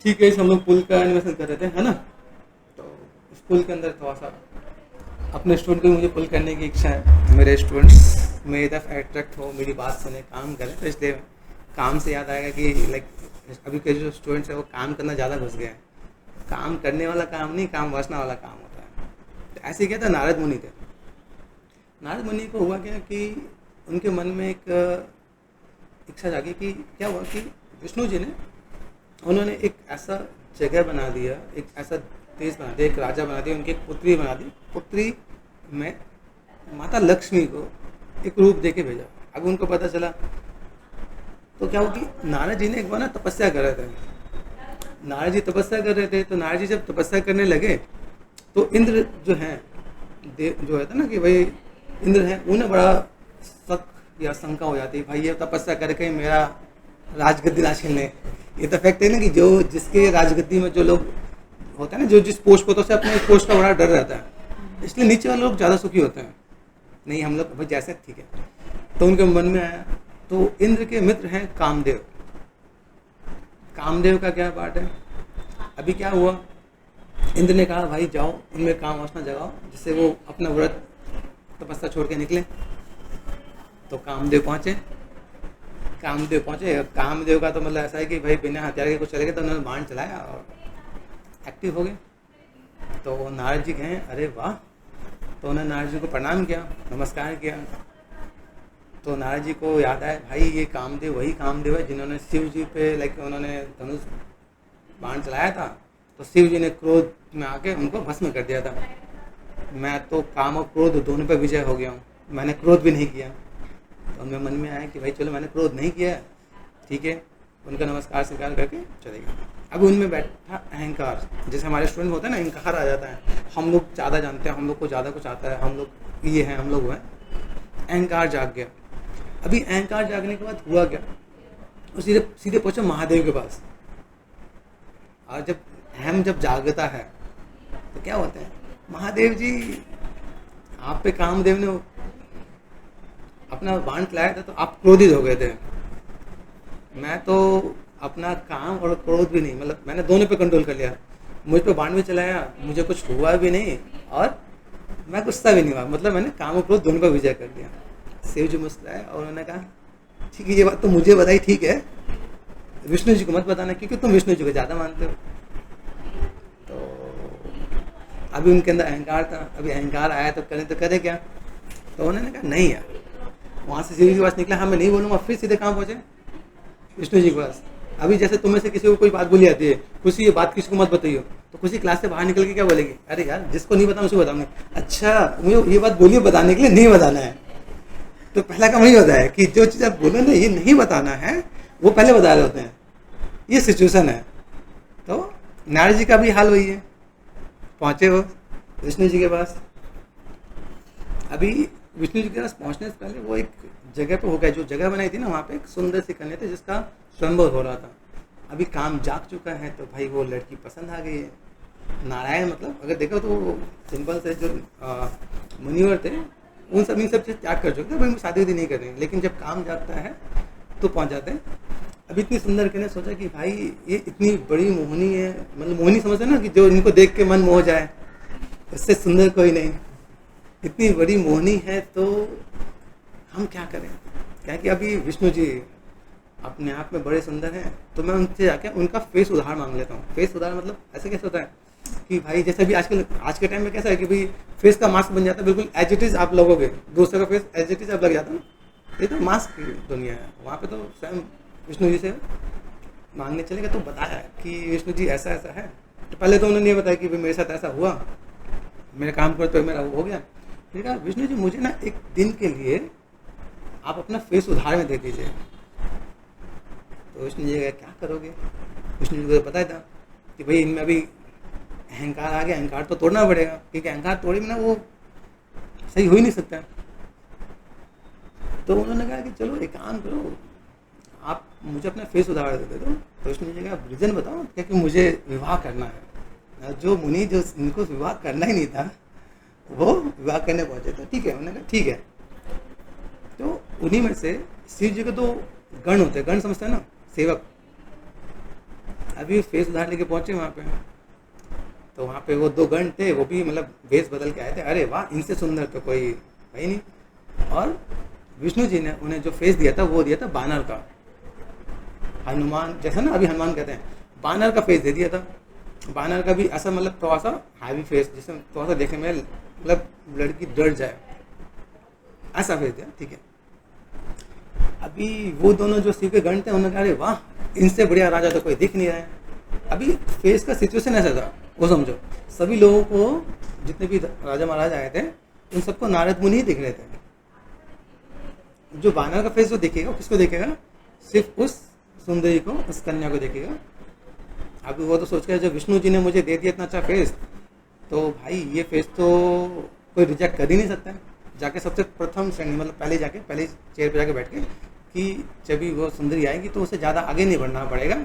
ठीक है, इस हम लोग पुल का एनिमेशन कर रहे थे, है ना। तो इस पुल के अंदर थोड़ा सा अपने स्टूडेंट को मुझे पुल करने की इच्छा है। मेरे स्टूडेंट्स मेरी तरफ अट्रैक्ट हो, मेरी बात सुने, काम करें। तो इसलिए काम से याद आएगा कि लाइक अभी के जो स्टूडेंट्स हैं वो काम करना ज़्यादा घुस गए हैं। काम करने वाला काम नहीं, काम वासना वाला काम होता है। तो ऐसे क्या था, नारद मुनि थे। नारद मुनि को हुआ क्या कि उनके मन में एक इच्छा जागी कि क्या हुआ कि विष्णु जी ने उन्होंने एक ऐसा जगह बना दिया, एक ऐसा देश बना दिया, एक राजा बना दिया, उनकी एक पुत्री बना दी। पुत्री में माता लक्ष्मी को एक रूप दे के भेजा। अब उनको पता चला तो क्या हुआ कि नारद जी ने एक बार ना तपस्या कर रहे थे। नारद जी तपस्या कर रहे थे, तो नारद जी जब तपस्या करने लगे तो इंद्र जो है, देव जो है था ना कि भाई इंद्र है, उन्हें बड़ा शक या शंका हो जाती है, भाई ये तपस्या करके मेरा राजगद्दी ना छीन ले। ये तो फैक्ट है ना कि जो जिसके राजगद्दी में जो लोग होते हैं ना, जो जिस पोस्ट को, तो अपने पोस्ट का बड़ा डर रहता है, इसलिए नीचे वाले लोग ज़्यादा सुखी होते हैं। नहीं हम लोग भाई जैसे ठीक है। तो उनके मन में आया, तो इंद्र के मित्र हैं कामदेव। कामदेव का क्या पार्ट है। अभी क्या हुआ, इंद्र ने कहा भाई जाओ उनमें काम वासना जगाओ, जिससे वो अपना व्रत तपस्या छोड़ के निकले। तो कामदेव पहुँचे। कामदेव का तो मतलब ऐसा है कि भाई बिना हथियार के कुछ चले गए, तो उन्होंने बाण चलाया और एक्टिव हो गए। तो नारद जी कहें अरे वाह। तो उन्होंने नारद जी को प्रणाम किया, नमस्कार किया। तो नारद जी को याद आया भाई ये कामदेव वही कामदेव है जिन्होंने शिव जी पे लाइक उन्होंने धनुष बाण चलाया था। तो शिव जी ने क्रोध में आके उनको भस्म कर दिया था। मैं तो काम और क्रोध दोनों पे विजय हो गया हूँ, मैंने क्रोध भी नहीं किया। तो उनमें मन में आया कि भाई चलो मैंने क्रोध नहीं किया, ठीक है। उनका नमस्कार स्वीकार करके चले गए। अब उनमें बैठा अहंकार, जैसे हमारे स्टूडेंट होते हैं ना, अहंकार आ जाता है, हम लोग ज़्यादा जानते हैं, हम लोग को ज़्यादा कुछ आता है, हम लोग ये हैं, हम लोग वो हैं। अहंकार जाग गया। अभी अहंकार जागने के बाद हुआ क्या, वो सीधे सीधे पहुँचे महादेव के पास। और जब जागता है तो क्या होता है, महादेव जी आप पे कामदेव ने अपना बाण चलाया था तो आप क्रोधित हो गए थे। मैं तो अपना काम और क्रोध भी नहीं, मतलब मैंने दोनों पे कंट्रोल कर लिया। मुझ पे बाण भी चलाया, मुझे कुछ हुआ भी नहीं, और मैं गुस्सा भी नहीं हुआ, मतलब मैंने काम और क्रोध दोनों पे विजय कर लिया। शिव जी मुस्कुराए और उन्होंने कहा ठीक है ये बात तो मुझे बताई, ठीक है, विष्णु जी को मत बताना क्योंकि तुम विष्णु जी को ज़्यादा मानते हो। तो अभी उनके अंदर अहंकार था। अभी अहंकार आया तो करे क्या। तो उन्होंने कहा नहीं यार। वहाँ से शिव जी के पास निकला, हाँ मैं नहीं बोलूँगा, फिर सीधे कहाँ पहुँचे, विष्णु जी के पास। अभी जैसे तुम्हें से किसी को कोई बात बोली जाती है, खुशी ये बात किसी को मत बताइए, तो खुशी क्लास से बाहर निकल के क्या बोलेगी, अरे यार जिसको नहीं बताऊँ उसे बताऊँगी। अच्छा मुझे ये बात बोलिए बताने के लिए, नहीं बताना है। तो पहला काम यही होता है कि जो चीज़ आप बोलो ना ये नहीं बताना है, वो पहले बता रहे होते हैं। ये सिचुएशन है। तो नारद जी का भी हाल वही है। पहुँचे वो विष्णु जी के पास। अभी विष्णु जी के पास पहुँचने से पहले वो एक जगह पे हो गया, जो जगह बनाई थी ना, वहाँ पे एक सुंदर सी कन्या थी जिसका स्वयंवर हो रहा था। अभी काम जाग चुका है तो भाई वो लड़की पसंद आ गई है। नारायण मतलब अगर देखो तो सिंपल से जो मुनिवर थे उन सब इन सब चीज़ त्याग कर चुके थे, भाई शादी नहीं कर रहे, लेकिन जब काम जागता है तो पहुँच जाते हैं। अभी इतनी सुंदर कन्या, सोचा कि भाई ये इतनी बड़ी मोहनी है, मतलब मोहनी समझते ना कि जो इनको देख के मन मोह जाए, इससे सुंदर कोई नहीं। इतनी बड़ी मोहनी है तो हम क्या करें, क्या कि अभी विष्णु जी अपने आप में बड़े सुंदर हैं, तो मैं उनसे जाके उनका फेस उधार मांग लेता हूँ। फेस उधार मतलब ऐसे कैसे होता है कि भाई जैसे भी आज के टाइम में कैसा है कि भाई फेस का मास्क बन जाता है, बिल्कुल एज इट इज़ आप लगोगे, दूसरे का फेस एज इट इज़ आप लग जाता है। ये तो मास्क की दुनिया है। वहाँ पे तो स्वयं विष्णु जी से मांगने चले गए तो बताया कि विष्णु जी ऐसा ऐसा है। तो पहले तो उन्होंने ये बताया कि भाई मेरे साथ ऐसा हुआ, मेरे काम कर तो मेरा हो गया। फिर कहा विष्णु जी मुझे ना एक दिन के लिए आप अपना फेस उधार में दे दीजिए। तो विष्णु जी कहा क्या करोगे। विष्णु जी को पता था कि भाई इनमें अभी अहंकार आ गया, अहंकार तो तोड़ना पड़ेगा, क्योंकि अहंकार तोड़े बिना वो सही हो ही नहीं सकता। तो उन्होंने कहा कि चलो एक काम करो, आप मुझे अपना फेस उधार दे दो। तो विष्णु जी का रीजन बताओ, क्योंकि मुझे विवाह करना है। जो मुनि जो इनको विवाह करना ही नहीं था वो विवाह करने पहुंचे थे। ठीक है, उन्होंने कहा ठीक है। तो उन्हीं में से शिव जी के तो गण होते हैं, गण समझते हैं ना, सेवक। अभी फेस उधार लेके पहुँचे वहाँ पे, तो वहाँ पे वो 2 गण थे, वो भी मतलब वेश बदल के आए थे। अरे वाह, इनसे सुंदर तो कोई है ही नहीं। और विष्णु जी ने उन्हें जो फेस दिया था वो दिया था बानर का, हनुमान जैसा ना, अभी हनुमान कहते हैं, बानर का फेस दे दिया था। बानर का भी ऐसा मतलब थोड़ा सा हैवी फेस, जिसमें थोड़ा सा देखने में मतलब लड़की डर जाए, ऐसा फेस दिया। ठीक है, अभी वो दोनों जो शिव के गण थे उन्होंने कहा अरे वाह, इनसे बढ़िया राजा तो कोई दिख नहीं रहा है। अभी फेस का सिचुएशन ऐसा था, वो समझो, सभी लोगों को, जितने भी राजा महाराज आए थे उन सबको नारद मुनि ही दिख रहे थे। जो बानर का फेस जो देखेगा, किसको देखेगा? सिर्फ उस सुंदरी को, उस कन्या को देखेगा। अभी वो तो सोच के, जब विष्णु जी ने मुझे दे दिया इतना अच्छा फेस, तो भाई ये फेस तो कोई रिजेक्ट कर ही नहीं सकता है। जाके सबसे प्रथम श्रेणी, मतलब पहले जाके, पहले चेयर पे जाके बैठ के, कि जब भी वो सुंदरी आएगी तो उसे ज़्यादा आगे नहीं बढ़ना पड़ेगा,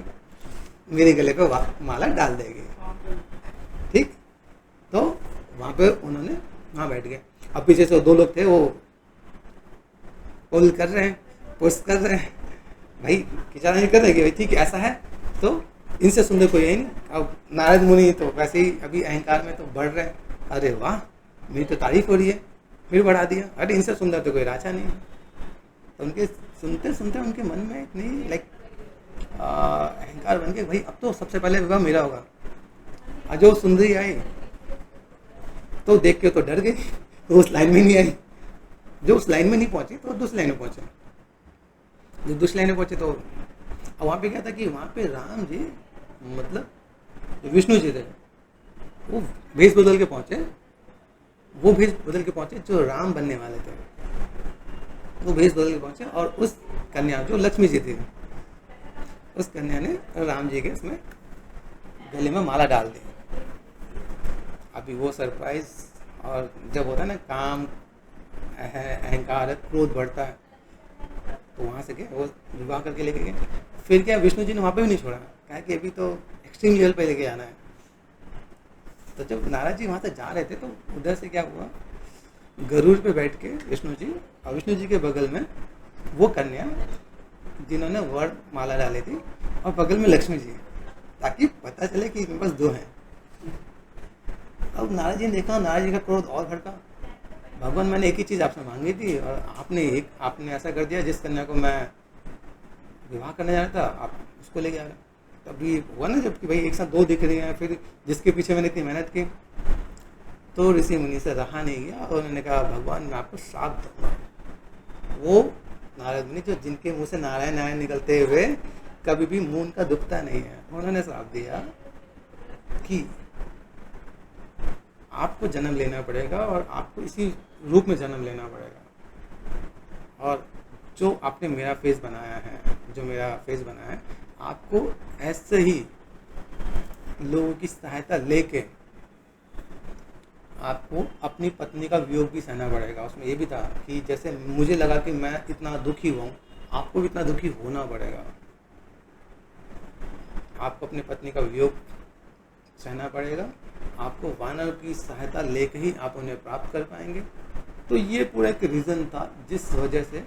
मेरे गले पे माला डाल देगी। ठीक, तो वहाँ पे उन्होंने वहाँ बैठ गए। अब पीछे से 2 लोग थे, वो पुल कर रहे हैं, पोस्ट कर रहे हैं, भाई खिंचाना नहीं कर रहे कि भाई ठीक है ऐसा है, तो इनसे सुंदर कोई है नहीं। अब नारद मुनि तो वैसे ही अभी अहंकार में तो बढ़ रहे हैं, अरे वाह मेरी तो तारीफ हो रही है, फिर बढ़ा दिया, अरे इनसे सुंदर तो कोई राजा नहीं है। तो उनके सुनते सुनते उनके मन में इतनी लाइक अहंकार बन के, भाई अब तो सबसे पहले विवाह मेरा होगा। और जो सुंदरी आई तो देख के तो डर गई, तो उस लाइन में नहीं आई। जो उस लाइन में नहीं पहुंची तो दूसरी लाइन में पहुंचे। जो दूसरी लाइन में पहुंचे तो वहाँ पे क्या था कि वहाँ पे राम जी, मतलब विष्णु जी थे, वो भेष बदल के पहुंचे, वो भेष बदल के पहुंचे जो राम बनने वाले थे, वो भेष बदल के पहुंचे। और उस कन्या जो लक्ष्मी जी थी, उस कन्या ने राम जी के इसमें गले में माला डाल दी। अभी वो सरप्राइज, और जब होता है ना काम, अहंकार, क्रोध बढ़ता है, तो वहाँ से क्या वो विवाह करके लेके गए। फिर क्या विष्णु जी ने वहाँ पे भी नहीं छोड़ा, कहा कि अभी तो एक्सट्रीम लेवल पे लेके आना है। तो जब नारद जी वहाँ से जा रहे थे तो उधर से क्या हुआ, गरुड़ पे बैठ के विष्णु जी, और विष्णु जी के बगल में वो कन्या जिन्होंने वर माला डाली थी, और बगल में लक्ष्मी जी, ताकि पता चले कि इनके पास 2 हैं। अब नारद जी ने देखा, नारद जी का क्रोध और भड़का, भगवान मैंने एक ही चीज़ आपसे मांगी थी और आपने ऐसा कर दिया, जिस कन्या को मैं विवाह करने जा रहा था आप उसको ले जा रहे। तभी हुआ ना जब कि भाई एक साथ 2 दिख रही हैं, फिर जिसके पीछे मैंने इतनी मेहनत की। तो ऋषि मुनि से रहा नहीं गया और उन्होंने कहा भगवान मैं आपको श्राप दूंगा। वो नारद मुनि जो जिनके मुंह से नारायण नारायण निकलते हुए कभी भी मुंह उनका दुखता नहीं है, उन्होंने श्राप दिया कि आपको जन्म लेना पड़ेगा और आपको इसी रूप में जन्म लेना पड़ेगा, और जो आपने मेरा फेस बनाया है, जो मेरा फेस बनाया है, आपको ऐसे ही लोगों की सहायता लेके आपको अपनी पत्नी का वियोग भी सहना पड़ेगा। उसमें ये भी था कि जैसे मुझे लगा कि मैं इतना दुखी हुआ हूँ, आपको भी इतना दुखी होना पड़ेगा। आपको अपनी पत्नी का वियोग सहना पड़ेगा, आपको वानर की सहायता लेके ही आप उन्हें प्राप्त कर पाएंगे। तो ये पूरा एक रीज़न था जिस वजह से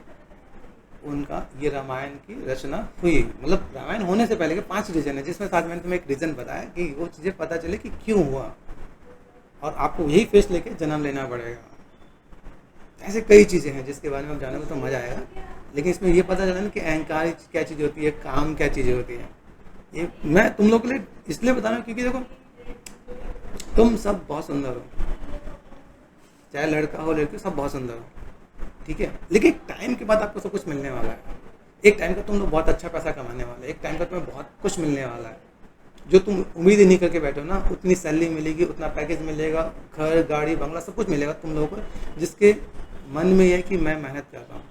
उनका ये रामायण की रचना हुई। मतलब रामायण होने से पहले के 5 रीज़न है, जिसमें साथ मैंने तुम्हें एक रीज़न बताया कि वो चीज़ें पता चले कि क्यों हुआ, और आपको यही फेस लेके जन्म लेना पड़ेगा। ऐसे कई चीज़ें हैं जिसके बारे में आप जानोगे तो मज़ा आएगा, लेकिन इसमें ये पता चला ना कि अहंकार क्या चीज़ होती है, काम क्या चीज़ें होती हैं। ये मैं तुम लोग के लिए इसलिए बता रहा हूँ क्योंकि देखो तुम सब बहुत सुंदर हो, चाहे लड़का हो लड़की, सब बहुत सुंदर हो, ठीक है। लेकिन एक टाइम के बाद आपको सब कुछ मिलने वाला है। एक टाइम का तुम लोग बहुत अच्छा पैसा कमाने वाले, एक टाइम का तुम्हें बहुत कुछ मिलने वाला है जो तुम उम्मीद ही नहीं करके बैठो ना। उतनी सैलरी मिलेगी, उतना पैकेज मिलेगा, घर गाड़ी बंगला सब कुछ मिलेगा तुम लोगों को, जिसके मन में यह है कि मैं मेहनत कर रहा हूँ।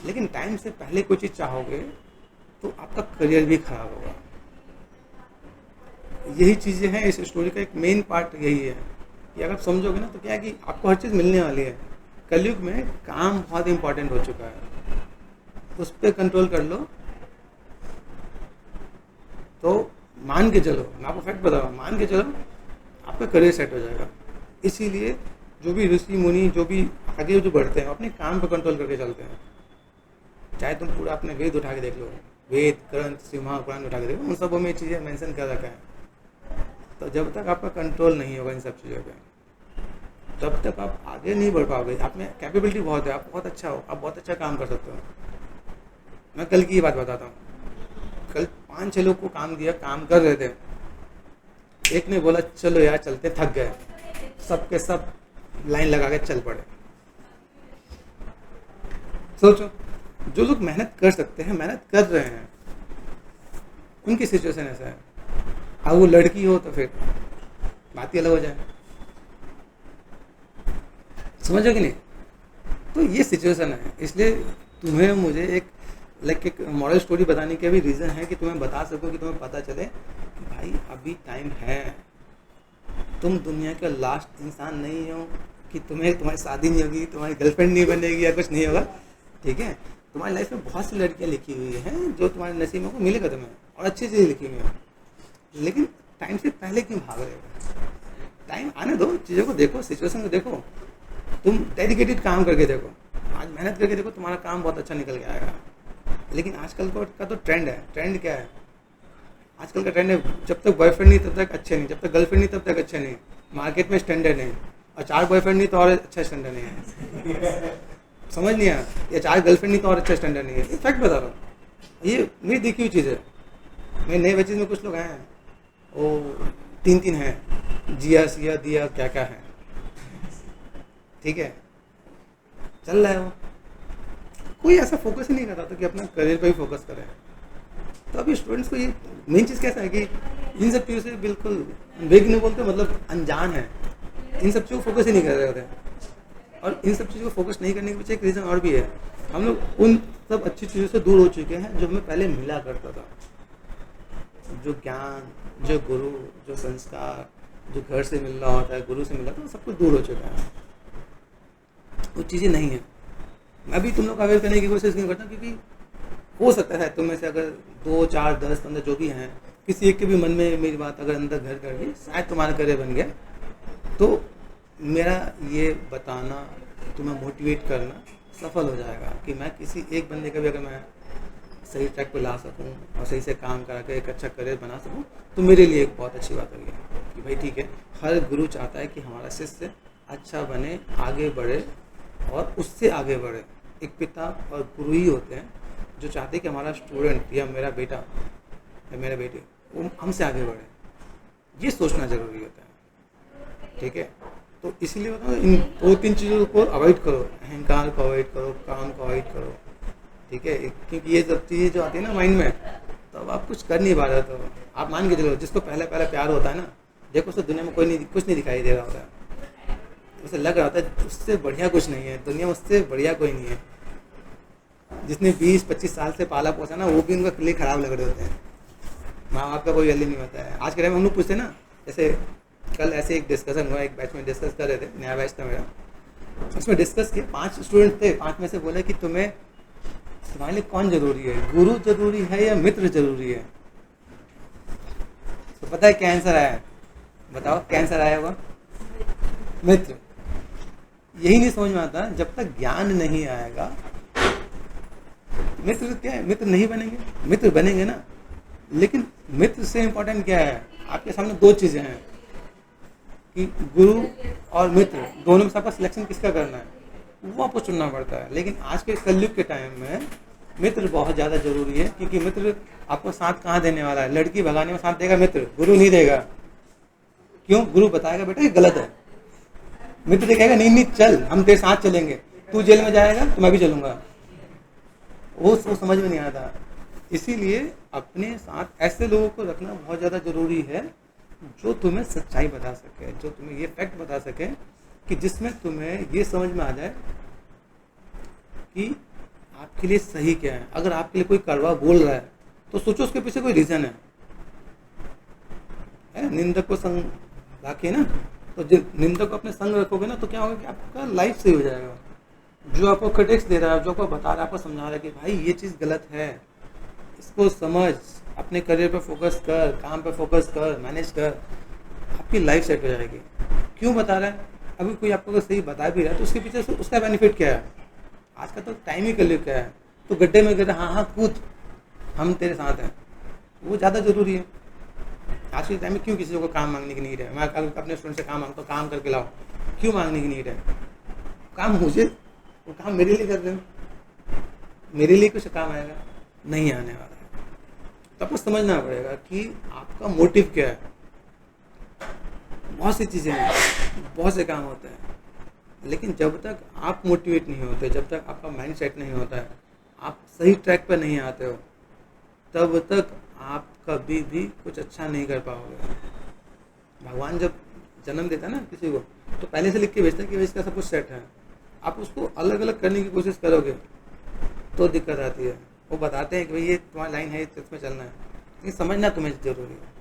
लेकिन टाइम से पहले कोई चीज़ चाहोगे तो आपका करियर भी खराब होगा। यही चीज़ें हैं इस स्टोरी का, एक मेन पार्ट यही है कि अगर समझोगे ना तो क्या है कि आपको हर चीज़ मिलने वाली है। कलयुग में काम बहुत इंपॉर्टेंट हो चुका है, उस पर कंट्रोल कर लो तो मान के चलो, मैं आपको फैक्ट बता रहा हूँ, मान के चलो आपका करियर सेट हो जाएगा। इसीलिए जो भी ऋषि मुनि जो भी आगे जो बढ़ते हैं अपने काम पर कंट्रोल करके चलते हैं। चाहे तुम पूरा अपने वेद उठा के देख लो, वेद ग्रंथ सिम्हा कुरान उठा के देखो, उन सबों में ये चीज़ें मेंशन कर रखा है। तो जब तक आपका कंट्रोल नहीं होगा इन सब चीज़ों पे, तब तक आप आगे नहीं बढ़ पाओगे। आप में कैपेबिलिटी बहुत है, आप बहुत अच्छा हो, आप बहुत अच्छा काम कर सकते हो। मैं कल की ही बात बताता हूँ। कल 5-6 लोग को काम दिया, काम कर रहे थे। एक ने बोला चलो यार चलते, थक गए, सबके सब लाइन लगा के चल पड़े। सोचो, जो लोग मेहनत कर सकते हैं, मेहनत कर रहे हैं, उनकी सिचुएशन ऐसा है। अब वो लड़की हो तो फिर बात ही अलग हो जाए, समझो कि नहीं। तो ये सिचुएशन है, इसलिए तुम्हें मुझे एक मॉरल स्टोरी बताने के भी रीज़न है कि तुम्हें बता सको, कि तुम्हें पता चले कि भाई अभी टाइम है। तुम दुनिया का लास्ट इंसान नहीं हो कि तुम्हारी शादी नहीं होगी, तुम्हारी गर्लफ्रेंड नहीं बनेगी या कुछ नहीं होगा, ठीक है। तुम्हारी लाइफ में बहुत सी लड़कियां लिखी हुई हैं जो तुम्हारे नसीब में को मिलेगा तुम्हें, और अच्छी चीज़ें लिखी हुई हैं। लेकिन टाइम से पहले क्यों भाग रहे हो? टाइम आने दो, चीज़ों को देखो, सिचुएशन को देखो। तुम डेडिकेटेड काम करके देखो, आज मेहनत करके देखो, तुम्हारा काम बहुत अच्छा निकल के आएगा। लेकिन आजकल का तो ट्रेंड है। ट्रेंड क्या है आजकल का? ट्रेंड है जब तक बॉयफ्रेंड नहीं तब तक अच्छे नहीं, जब तक गर्लफ्रेंड नहीं तब तक अच्छे नहीं, मार्केट में स्टैंडर्ड नहीं, और 4 बॉयफ्रेंड नहीं तो और अच्छा स्टैंडर्ड नहीं है। समझ नहीं आया? या 4 गर्लफ्रेंड नहीं तो और अच्छा स्टैंडर्ड नहीं है। ये फैक्ट बता रहा हूँ, ये मेरी देखी हुई चीज़ है। मेरे नए बच्चे में कुछ लोग हैं, वो 3 हैं, जिया सिया दिया क्या क्या है, ठीक है, चल रहा है वो। कोई ऐसा फोकस ही नहीं कर रहा था कि अपना करियर पे ही फोकस करें। तो अभी स्टूडेंट्स को ये मेन चीज़ कैसा है कि इन सब चीज़ों से बिल्कुल वेग नहीं बोलते, मतलब अनजान है, इन सब चीज़ों को फोकस ही नहीं कर रहे होते। और इन सब चीज़ों को फोकस नहीं करने के पीछे एक रीज़न और भी है। हम लोग उन सब अच्छी चीज़ों से दूर हो चुके हैं जो हमें पहले मिला करता था। जो ज्ञान, जो गुरु, जो संस्कार, जो घर से मिल रहा होता है, गुरु से मिल रहा था, सब कुछ दूर हो चुका है। वो चीज़ें नहीं है। मैं भी तुम लोग अवेयर करने की कोशिश नहीं करता, क्योंकि हो सकता है तुम में से अगर 2, 4, 10, 15 जो भी हैं, किसी एक के भी मन में मेरी बात अगर अंदर घर कर गई, शायद तुम्हारा करियर बन गया। तो मेरा ये बताना, तुम्हें मोटिवेट करना सफल हो जाएगा कि मैं किसी एक बंदे का भी अगर मैं सही ट्रैक पे ला सकूं और सही से काम करा के एक अच्छा करियर बना सकूं, तो मेरे लिए एक बहुत अच्छी बात होगी कि भाई ठीक है, हर गुरु चाहता है कि हमारा शिष्य अच्छा बने, आगे बढ़े और उससे आगे बढ़े। एक पिता और गुरु ही होते हैं जो चाहते हैं कि हमारा स्टूडेंट या मेरा बेटा या मेरे बेटे वो हमसे आगे बढ़े। ये सोचना ज़रूरी होता है, ठीक है। तो इसलिए बताओ, इन 2-3 चीज़ों को अवॉइड करो। अहंकार को अवॉइड करो, काम को अवॉइड करो, ठीक है। क्योंकि ये सब चीज़ें जो आती है ना माइंड में, तो अब आप कुछ कर नहीं पा रहे। तो आप मान के चलो, जिसको पहले प्यार होता है ना, देखो उसको दुनिया में कुछ नहीं दिखाई दे रहा होता है, उसे लग रहा होता है उससे बढ़िया कुछ नहीं है दुनिया में, उससे बढ़िया कोई नहीं है। जिसने 20-25 साल से पाला पोसा ना, वो भी उनका लिए खराब लग रहे होते हैं। माँ बाप का कोई वैल्यू नहीं होता है। आज के टाइम में हम लोग पूछते ना, जैसे कल ऐसे एक डिस्कशन हुआ, एक बैच में डिस्कस कर रहे थे, नया बैच था मेरा, उसमें डिस्कस किया। 5 स्टूडेंट थे, 5 में से बोले कि तुम्हारे लिए कौन जरूरी है, गुरु जरूरी है या मित्र जरूरी है? तो पता है क्या आंसर आया? बताओ क्या आंसर आया होगा? मित्र। यही नहीं समझ में आता, जब तक ज्ञान नहीं आएगा मित्र क्या है? मित्र नहीं बनेंगे, मित्र बनेंगे ना, लेकिन मित्र से इम्पोर्टेंट क्या है? आपके सामने 2 चीज़ें हैं कि गुरु और मित्र, दोनों में से आपका सिलेक्शन किसका करना है, वो आपको चुनना पड़ता है। लेकिन आज के कलयुग के टाइम में मित्र बहुत ज़्यादा जरूरी है, क्योंकि मित्र आपको साथ कहाँ देने वाला है? लड़की भगाने में साथ देगा मित्र, गुरु नहीं देगा। क्यों? गुरु बताएगा बेटा ये गलत है, मित्र कहेगा नहीं नहीं चल हम तेरे साथ चलेंगे, तू जेल में जाएगा तो मैं भी चलूंगा। वो समझ में नहीं आता। इसीलिए अपने साथ ऐसे लोगों को रखना बहुत ज़्यादा जरूरी है जो तुम्हें सच्चाई बता सके, जो तुम्हें ये फैक्ट बता सके कि जिसमें तुम्हें ये समझ में आ जाए कि आपके लिए सही क्या है। अगर आपके लिए कोई कड़वा बोल रहा है तो सोचो उसके पीछे कोई रीज़न है। निंदक को संग रखिए ना, तो निंदक को अपने संग रखोगे ना, तो क्या होगा कि आपका लाइफ सही हो जाएगा। जो आपको क्रिटिक्स दे रहा है, जो आपको बता रहा है, आपको समझा रहा है कि भाई ये चीज़ गलत है, इसको समझ, अपने करियर पे फोकस कर, काम पे फोकस कर, मैनेज कर, आपकी लाइफ सेट हो जाएगी। क्यों बता रहा है? अभी कोई आपको अगर सही बता भी रहा है तो उसके पीछे उसका बेनिफिट क्या है? आज का तो टाइम ही कलयुग क्या है, तो गड्ढे में गिरा, हाँ कूद, हम तेरे साथ हैं, वो ज़्यादा ज़रूरी है। आज के टाइम में क्यों किसी को काम मांगने की नीड है? मैं कल अपने स्टूडेंट से काम मांगता हूँ, काम करके लाओ, क्यों मांगने की नीड है? काम मुझे, वो काम मेरे लिए कर रहे हो, मेरे लिए कुछ काम आएगा? नहीं आने वाला है। तो आपको समझना पड़ेगा कि आपका मोटिव क्या है। बहुत सी चीज़ें हैं, बहुत से काम होते हैं, लेकिन जब तक आप मोटिवेट नहीं होते, जब तक आपका माइंड सेट नहीं होता है, आप सही ट्रैक पर नहीं आते हो, तब तक आप कभी भी कुछ अच्छा नहीं कर पाओगे। भगवान जब जन्म देता है ना किसी को, तो पहले से लिख के भेजता है कि भाई इसका सब कुछ सेट है। आप उसको अलग अलग करने की कोशिश करोगे तो दिक्कत आती है। वो बताते हैं कि भाई ये तुम्हारी लाइन है, इसमें चलना है, लेकिन समझना तुम्हें ज़रूरी है।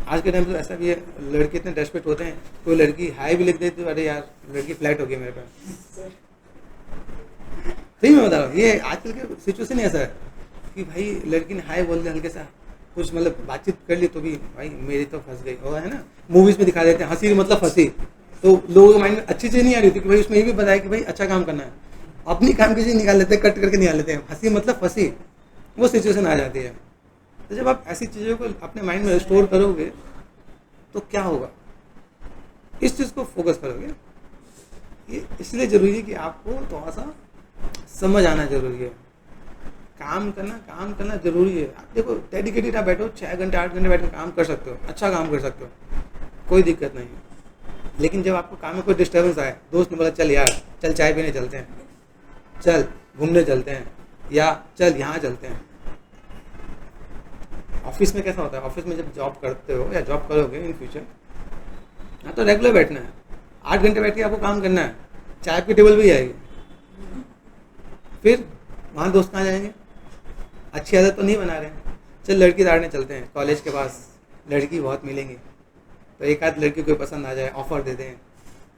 आज के टाइम तो ऐसा भी है, लड़के इतने डेस्परेट होते हैं, कोई लड़की हाई भी लिख देती है, अरे यार लड़की फ्लैट हो गई मेरे पास। सही मैं बता रहा हूँ, ये आजकल के सिचुएशन ही ऐसा है कि भाई लड़की ने हाई बोल दिया, हल्के सा कुछ मतलब बातचीत कर ली तो भी भाई मेरी तो फंस गई। और है ना, मूवीज़ में दिखा देते हैं हंसी मतलब फंसी, तो लोगों के माइंड में अच्छी चीज़ नहीं आ रही थी कि भाई उसमें ये भी बताया कि भाई अच्छा काम करना है, अपनी काम की चीज़ निकाल लेते हैं, कट करके निकाल लेते हैं, हंसी मतलब फंसी, वो सिचुएशन आ जाती है। तो जब आप ऐसी चीज़ों को अपने माइंड में स्टोर करोगे तो क्या होगा, इस चीज़ को फोकस करोगे। ये इसलिए ज़रूरी है कि आपको थोड़ा सा समझ आना ज़रूरी है। काम करना ज़रूरी है। आप देखो डेडिकेटेड आप बैठो 6 घंटे 8 घंटे बैठ कर काम कर सकते हो, अच्छा काम कर सकते हो, कोई दिक्कत नहीं है। लेकिन जब आपको काम में कोई डिस्टर्बेंस आए, दोस्त ने बोला चल यार चल चाय पीने चलते हैं, चल घूमने चलते हैं, या चल यहाँ चलते हैं। ऑफिस में कैसा होता है, ऑफिस में जब जॉब करते हो या जॉब करोगे इन फ्यूचर, हाँ तो रेगुलर बैठना है, 8 घंटे बैठ के आपको काम करना है, चाय की टेबल भी आएगी, फिर वहाँ दोस्त कहाँ जाएंगे? अच्छी आदत तो नहीं बना रहे हैं। चल लड़की ताड़ने चलते हैं, कॉलेज के पास लड़की बहुत मिलेंगी, तो एक आध लड़की कोई पसंद आ जाए, ऑफर दे दें।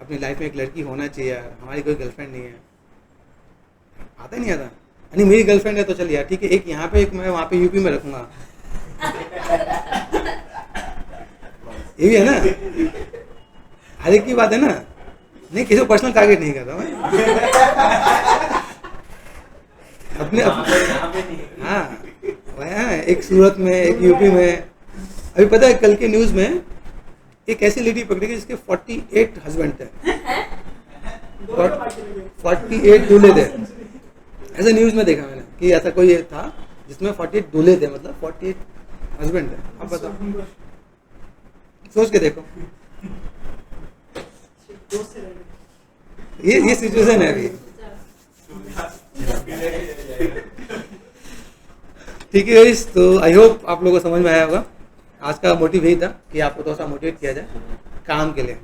अपनी लाइफ में एक लड़की होना चाहिए यार, हमारी कोई गर्लफ्रेंड नहीं है, आता ही नहीं आता, यानी मेरी गर्लफ्रेंड है तो चल यार ठीक है, एक यहाँ पे एक मैं वहाँ पे यूपी में रखूँगा। ये भी है ना, हर एक की बात है ना, नहीं किसी को पर्सनल टारगेट नहीं कर रहा मैं अपने हाँ वह एक सूरत में, एक यूपी में। अभी पता है कल के न्यूज़ में एक ऐसी लेडी पकड़ी गई जिसके 48 हस्बैंड थे, 48 दूल्हे थे। ऐसा न्यूज़ में देखा मैंने कि ऐसा कोई था जिसमें 48 दूल्हे थे, मतलब 48 हस्बैंड थे। अब बताओ, सोच के देखो, ये सिचुएशन है अभी। ठीक है गाइस, तो आई होप आप लोगों को समझ में आया होगा। आज का मोटिव यही था कि आपको थोड़ा सा मोटिवेट किया जाए काम के लिए।